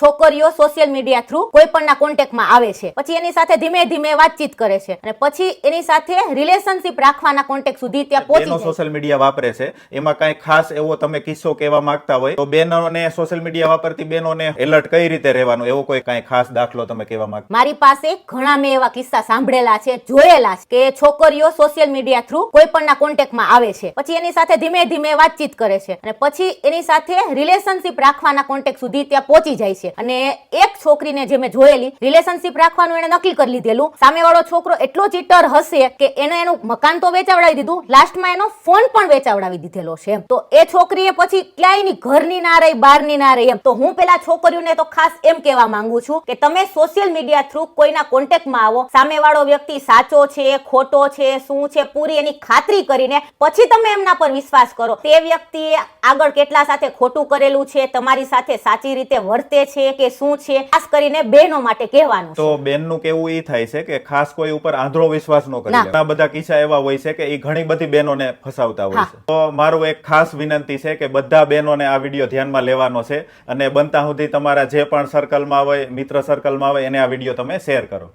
છોકરીઓ social media through કોઈ પણના કોન્ટેક્ટમાં આવે છે, પછી એની સાથે ધીમે ધીમે વાતચીત કરે છે અને પછી એની સાથે રિલેશનશિપ રાખવાના કોન્ટેક્ટ સુધી ત્યાં પહોંચી જાય. સોશિયલ મીડિયા વાપરે છે, એમાં કઈ ખાસ એવો તમે કિસ્સો કહેવા માંગતા હોય તો બહેનોને સોશિયલ મીડિયા વાપરતી બહેનોને એલર્ટ કઈ રીતે રહેવાનું, એવો કોઈ કઈ ખાસ દાખલો તમે કહેવા માંગતા? મારી પાસે ઘણા મેં એવા કિસ્સા સાંભળેલા છે, જોયેલા છે કે છોકરીઓ સોશિયલ મીડિયા થ્રુ કોઈ પણના કોન્ટેક્ટમાં આવે છે, પછી એની સાથે ધીમે ધીમે વાતચીત કરે છે અને પછી એની સાથે રિલેશનશિપ રાખવાના કોન્ટેક્ટ સુધી ત્યાં પહોંચી જાય છે. અને એક છોકરીને જે મેં જોયેલી, રિલેશનશિપ રાખવાનું એને નક્કી કરી લીધેલું, સામેવાળો છોકરો એટલો ચીટર હશે કે એને એનું મકાન તો વેચાવડાવી દીધું, લાસ્ટમાં એનો ફોન પણ વેચાવડાવી દીધેલો છે. તો એ છોકરીએ પછી ક્યાંયની ઘરની ના રહી, બહારની ના રહી. એમ તો હું પેલા છોકરીઓને તો ખાસ એમ કહેવા માંગુ છું કે તમે સોશિયલ મીડિયા થ્રુ કોઈના કોન્ટેક્ટમાં આવો, સામેવાળો વ્યક્તિ સાચો છે, ખોટો છે, શું છે, પૂરી એની ખાતરી કરીને પછી તમે એમના પર વિશ્વાસ કરો. તે વ્યક્તિએ આગળ કેટલા સાથે ખોટું કરેલું છે, તમારી સાથે સાચી રીતે વર્તે છે કે શું છે, ખાસ કરીને બહેનો માટે કહેવાનું. તો બેનનું કેવું ઈ થાય છે કે ખાસ કોઈ ઉપર આંધળો વિશ્વાસ ન કરી. ઘણા બધા કિસ્સા એવા હોય છે કે એ ઘણી બધી બહેનોને ફસાવતા હોય છે. તો મારું એક ખાસ વિનંતી છે કે બધા બહેનોને આ વિડીયો ધ્યાનમાં લેવાનો છે અને બનતા સુધી તમારા જે પણ સર્કલમાં હોય, મિત્ર સર્કલમાં હોય, એને આ વિડીયો તમે શેર કરો.